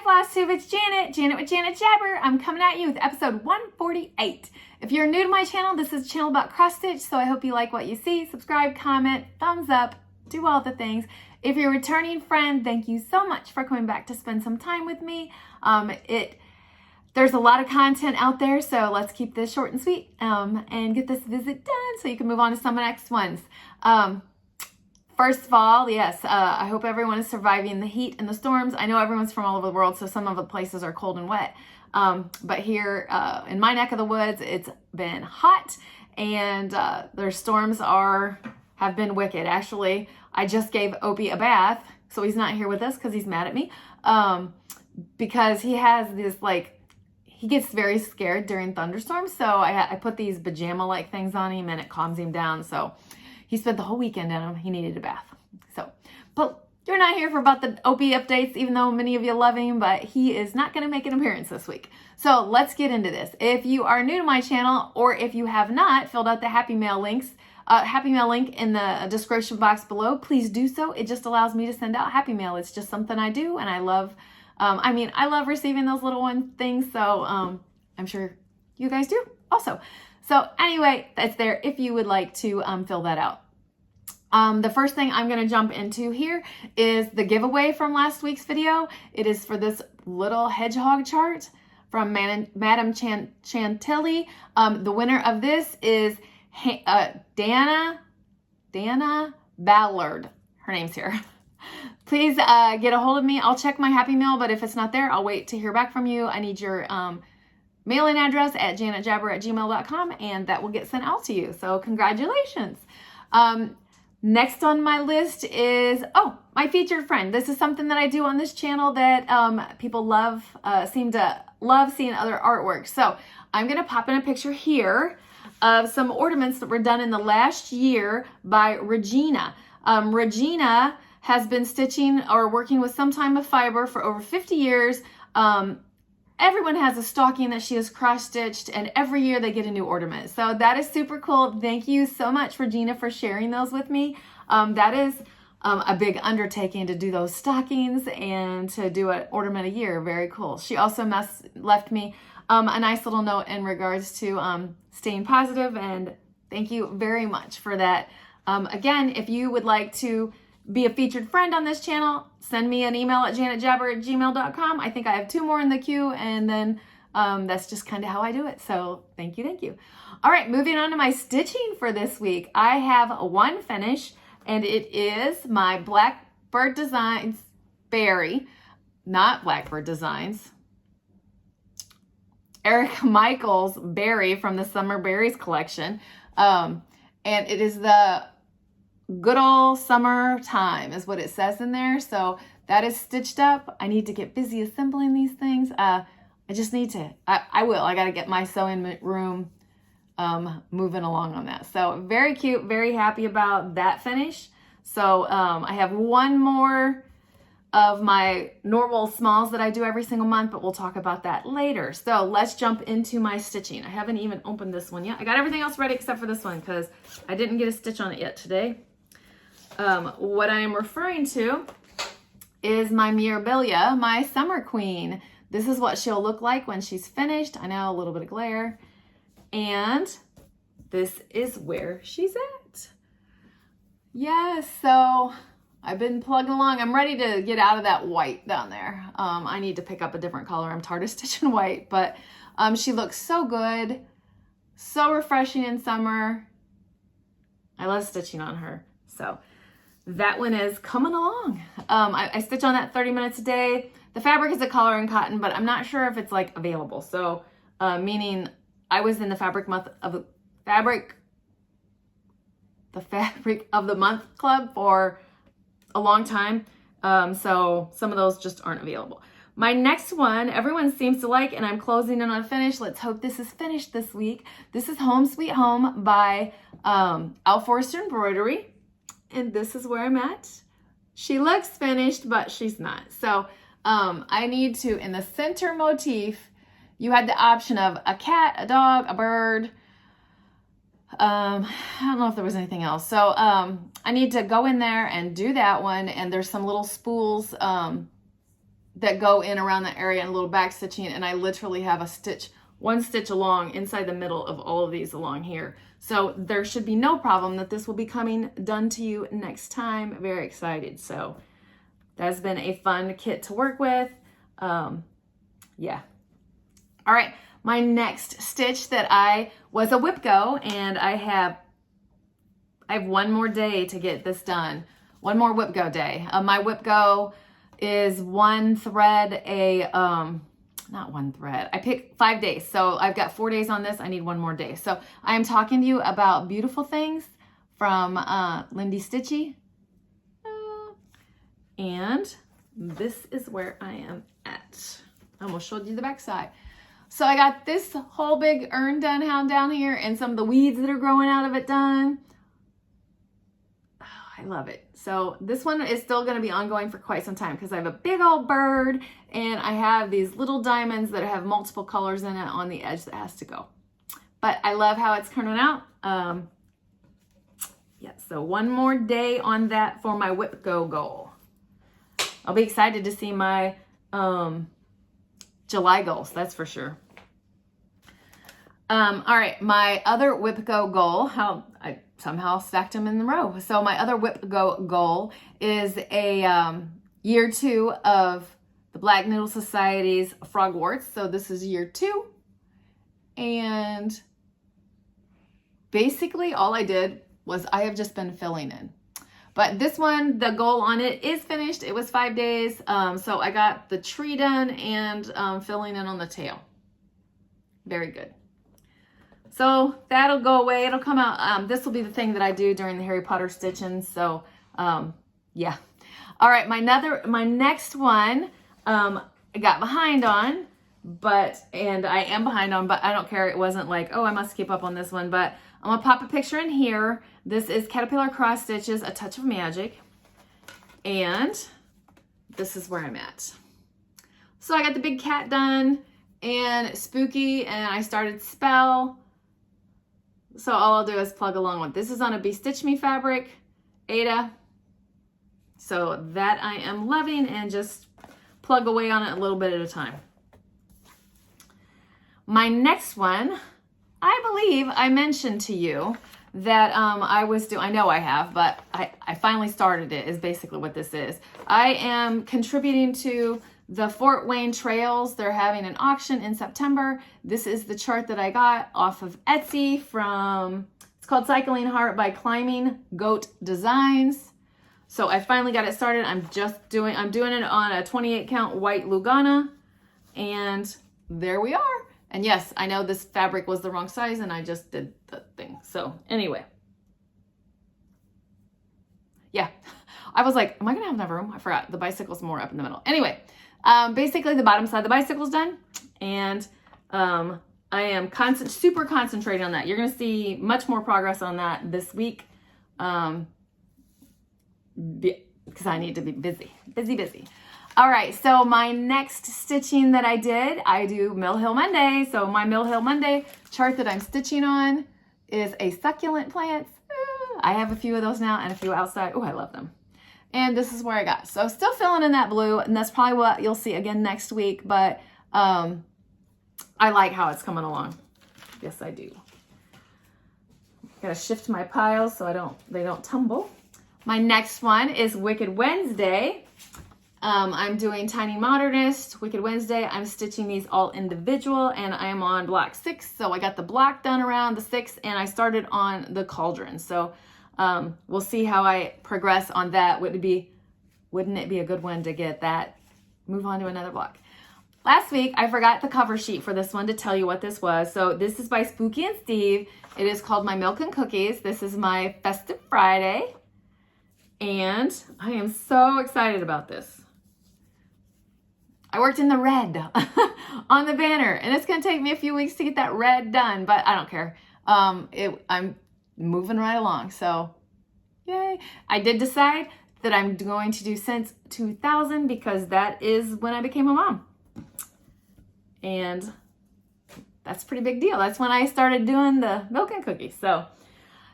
Flosstube, it's Janet with Janet Jabber. I'm coming at you with episode 148. If you're new to my channel, this is a channel about cross stitch, so I hope you like what you see. Subscribe, comment, thumbs up, do all the things. If you're a returning friend, thank you so much for coming back to spend some time with me. There's a lot of content out there, so let's keep this short and sweet and get this visit done so you can move on to some next ones. First of all, yes, I hope everyone is surviving the heat and the storms. I know everyone's from all over the world, so some of the places are cold and wet. But here in my neck of the woods, it's been hot, and their storms have been wicked. Actually, I just gave Opie a bath, so he's not here with us because he's mad at me. Because he has this, he gets very scared during thunderstorms, so I put these pajama-like things on him, and it calms him down, so he spent the whole weekend in them. He needed a bath. But you're not here for about the Opie updates, even though many of you love him, but he is not going to make an appearance this week. So let's get into this. If you are new to my channel, or if you have not filled out the Happy Mail link in the description box below, please do so. It just allows me to send out Happy Mail. It's just something I do, and I love, I love receiving those little things, so I'm sure you guys do also. So anyway, that's there if you would like to fill that out. The first thing I'm going to jump into here is the giveaway from last week's video. It is for this little hedgehog chart from Madam Chantilly. The winner of this is Dana Ballard. Her name's here. Please get a hold of me. I'll check my Happy Mail, but if it's not there, I'll wait to hear back from you. I need your mailing address at janetjabber@gmail.com, and that will get sent out to you. So congratulations. Next on my list is, my featured friend. This is something that I do on this channel that people seem to love seeing other artwork. So I'm going to pop in a picture here of some ornaments that were done in the last year by Regina. Regina has been stitching or working with some type of fiber for over 50 years. Everyone has a stocking that she has cross-stitched, and every year they get a new ornament. So that is super cool. Thank you so much, Regina, for sharing those with me. That is a big undertaking to do those stockings and to do an ornament a year. Very cool. She also left me a nice little note in regards to staying positive, and thank you very much for that. Again, if you would like to be a featured friend on this channel, send me an email at janetjabber@gmail.com. I think I have 2 more in the queue, and then that's just kind of how I do it. So thank you. All right, moving on to my stitching for this week. I have one finish, and it is my Blackbird Designs Berry, not Blackbird Designs, Eric Michael's Berry from the Summer Berries collection. And it is the Good Old Summertime is what it says in there. So that is stitched up. I need to get busy assembling these things. I just need to, I got to get my sewing room moving along on that. So very cute, very happy about that finish. So I have one more of my normal smalls that I do every single month, but we'll talk about that later. So let's jump into my stitching. I haven't even opened this one yet. I got everything else ready except for this one because I didn't get a stitch on it yet today. What I am referring to is my Mirabilia, my Summer Queen. This is what she'll look like when she's finished. I know, a little bit of glare. And this is where she's at. Yes, so I've been plugging along. I'm ready to get out of that white down there. I need to pick up a different color. I'm tired of stitching white, but she looks so good. So refreshing in summer. I love stitching on her. So that one is coming along. I stitch on that 30 minutes a day. The fabric is a color and cotton, but I'm not sure if it's available. So meaning I was in the fabric of the month club for a long time. So some of those just aren't available. My next one, everyone seems to like, and I'm closing in on a finish. Let's hope this is finished this week. This is Home Sweet Home by Al Forster Embroidery. And this is where I'm at. She looks finished, but she's not. So I need to, in the center motif, you had the option of a cat, a dog, a bird. I don't know if there was anything else. So I need to go in there and do that one. And there's some little spools that go in around the area and a little back stitching, and I literally have a stitch, one stitch along inside the middle of all of these along here. So there should be no problem that this will be coming done to you next time. Very excited. So that's been a fun kit to work with. Yeah. All right. My next stitch that was a whip go, and I have one more day to get this done. One more whip go day. My whip go is one thread, not one thread. I picked 5 days. So I've got 4 days on this. I need one more day. So I am talking to you about Beautiful Things from Lindy Stitchy. And this is where I am at. I almost showed you the back side. So I got this whole big urn done down here, and some of the weeds that are growing out of it done. Oh, I love it. So this one is still going to be ongoing for quite some time because I have a big old bird, and I have these little diamonds that have multiple colors in it on the edge that has to go. But I love how it's turning out. Yeah, so one more day on that for my whip go goal. I'll be excited to see my July goals, that's for sure. All right, my other whip go goal, how I somehow stacked them in the row. So my other whip go goal is a year 2 of the Black Noodle Society's Frogwarts. So this is year 2, and basically all I did was I have just been filling in. But this one, the goal on it is finished. It was 5 days. So I got the tree done and filling in on the tail. Very good. So that'll go away. It'll come out. This will be the thing that I do during the Harry Potter stitching. So yeah. All right, my next one I got behind on, and I am behind on, but I don't care. It wasn't like, oh, I must keep up on this one, but I'm gonna pop a picture in here. This is Caterpillar Cross Stitches, A Touch of Magic. And this is where I'm at. So I got the big cat done and Spooky, and I started Spell. So all I'll do is plug along with. This is on a Be Stitch Me fabric, Ada. So that I am loving, and just plug away on it a little bit at a time. My next one, I believe I mentioned to you that I know I have, but I finally started it, is basically what this is. I am contributing to the Fort Wayne Trails. They're having an auction in September. This is the chart that I got off of Etsy from, it's called Cycling Heart by Climbing Goat Designs. So I finally got it started. I'm doing it on a 28 count white Lugana, and there we are. And yes, I know this fabric was the wrong size, and I just did the thing. So anyway, yeah, I was like, am I gonna have enough room? I forgot, the bicycle's more up in the middle. Anyway, basically the bottom side of the bicycle's done, and I am super concentrating on that. You're gonna see much more progress on that this week, because I need to be busy. All right, so my next stitching that I do Mill Hill Monday. So my Mill Hill Monday chart that I'm stitching on is a succulent plant. I have a few of those now and a few outside. Oh, I love them. And this is where I got. So still filling in that blue, and that's probably what you'll see again next week, but I like how it's coming along. Yes, I do. Gotta shift my piles so they don't tumble. My next one is Wicked Wednesday. I'm doing Tiny Modernist, Wicked Wednesday. I'm stitching these all individual, and I am on block 6. So I got the block done around the 6th, and I started on the cauldron. So we'll see how I progress on that. Wouldn't it be a good one to get that, move on to another block. Last week, I forgot the cover sheet for this one to tell you what this was. So this is by Spooky and Steve. It is called My Milk and Cookies. This is my Festive Friday, and I am so excited about this. I worked in the red on the banner, and it's going to take me a few weeks to get that red done, but I don't care. I'm moving right along, so yay. I did decide that I'm going to do since 2000 because that is when I became a mom. And that's a pretty big deal. That's when I started doing the milk and cookies. So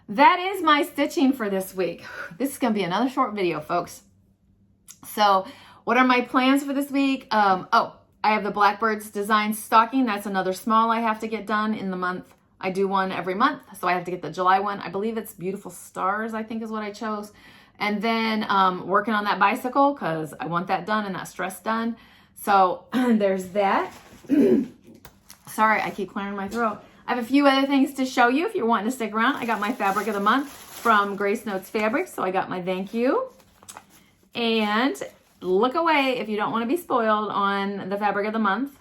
that is my stitching for this week. This is going to be another short video, folks. So what are my plans for this week? Oh, I have the Blackbirds design stocking. That's another small I have to get done in the month. I do one every month, so I have to get the July one. I believe it's Beautiful Stars, I think is what I chose. And then working on that bicycle because I want that done and that stress done. So there's that. Sorry, I keep clearing my throat. I have a few other things to show you if you're wanting to stick around. I got my fabric of the month from Grace Notes Fabrics, so I got my thank you. And look away if you don't want to be spoiled on the fabric of the month,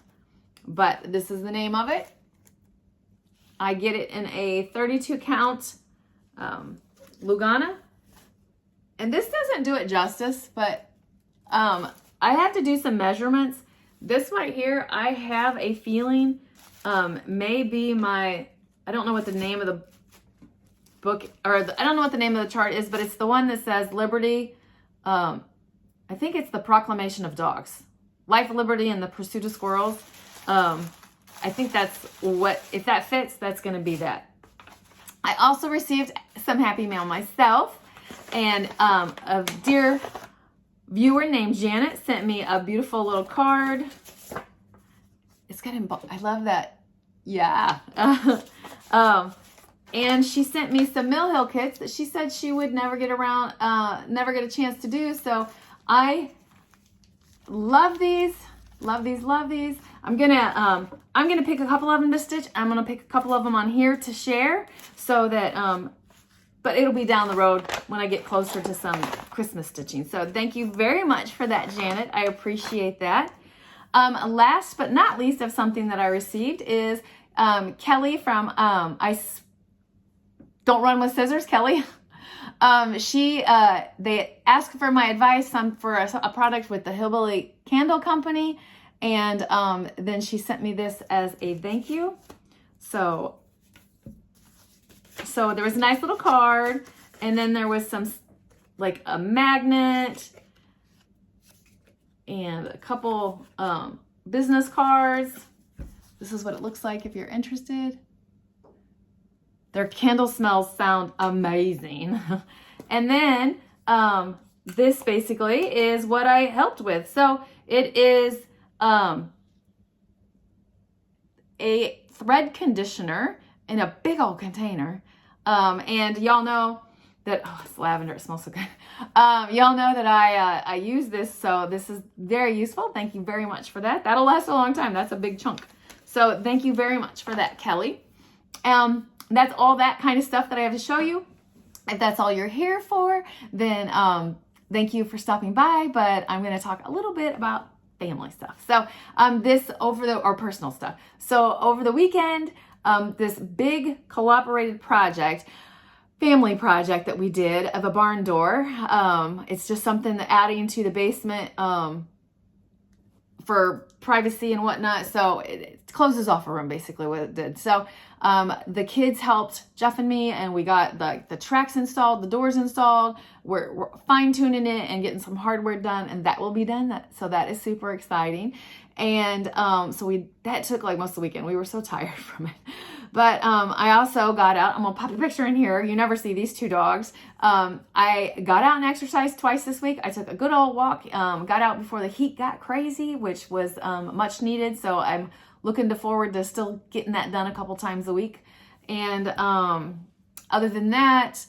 but this is the name of it. I get it in a 32 count Lugana. And this doesn't do it justice, but I have to do some measurements. This right here, I have a feeling may be my, I don't know what the name of the book, or I don't know what the name of the chart is, but it's the one that says Liberty. I think it's the Proclamation of Dogs. Life, Liberty, and the Pursuit of Squirrels. I think that's what, if that fits, that's going to be that. I also received some happy mail myself. And a dear viewer named Janet sent me a beautiful little card. It's got I love that. Yeah. And she sent me some Mill Hill kits that she said she would never get around, never get a chance to do. So I love these, love these, love these. I'm gonna pick a couple of them to stitch. I'm gonna pick a couple of them on here to share so that, but it'll be down the road when I get closer to some Christmas stitching. So thank you very much for that, Janet. I appreciate that. Last but not least of something that I received is Kelly from Don't Run with Scissors, Kelly. They asked for my advice for a product with the Hillbilly Candle company, and then she sent me this as a thank you. So there was a nice little card, and then there was some, like a magnet, and a couple business cards. This is what it looks like if you're interested. Their candle smells sound amazing. And then this basically is what I helped with. So it is a thread conditioner in a big old container. And y'all know that, oh, it's lavender, it smells so good. Y'all know that I use this, so this is very useful. Thank you very much for that. That'll last a long time. That's a big chunk. So thank you very much for that, Kelly. That's all that kind of stuff that I have to show you. If that's all you're here for, then thank you for stopping by, but I'm going to talk a little bit about family stuff. So or personal stuff. So over the weekend, this big collaborated family project that we did of a barn door. It's just something that adding to the basement for privacy and whatnot. So it closes off a room, basically what it did. So the kids helped Jeff and me, and we got the tracks installed, the doors installed. We're fine tuning it and getting some hardware done, and that will be done. So that is super exciting. And that took like most of the weekend. We were so tired from it. But I also got out. I'm gonna pop a picture in here. You never see these two dogs. I got out and exercised twice this week. I took a good old walk. Got out before the heat got crazy, which was much needed. So I'm looking forward to still getting that done a couple times a week. And other than that,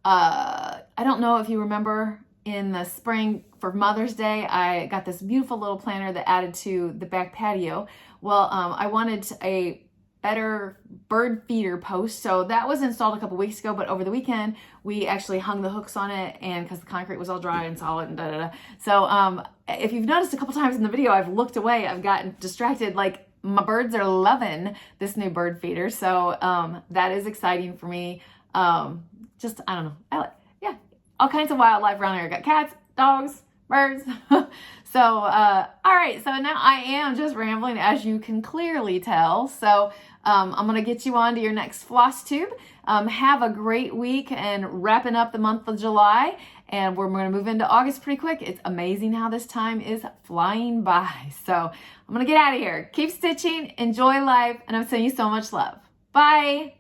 I don't know if you remember in the spring for Mother's Day, I got this beautiful little planter that added to the back patio. Well, I wanted a better bird feeder post, so that was installed a couple weeks ago, but over the weekend we actually hung the hooks on it, and because the concrete was all dry and solid and da-da-da. So if you've noticed a couple times in the video, I've looked away, I've gotten distracted. Like, my birds are loving this new bird feeder, so that is exciting for me. Just, I don't know, yeah, all kinds of wildlife around here. I got cats, dogs, birds. So all right, so now I am just rambling, as you can clearly tell. So I'm gonna get you on to your next Flosstube. Have a great week, and wrapping up the month of July, and we're gonna move into August pretty quick. It's amazing how this time is flying by. So I'm gonna get out of here. Keep stitching, enjoy life, and I'm sending you so much love. Bye.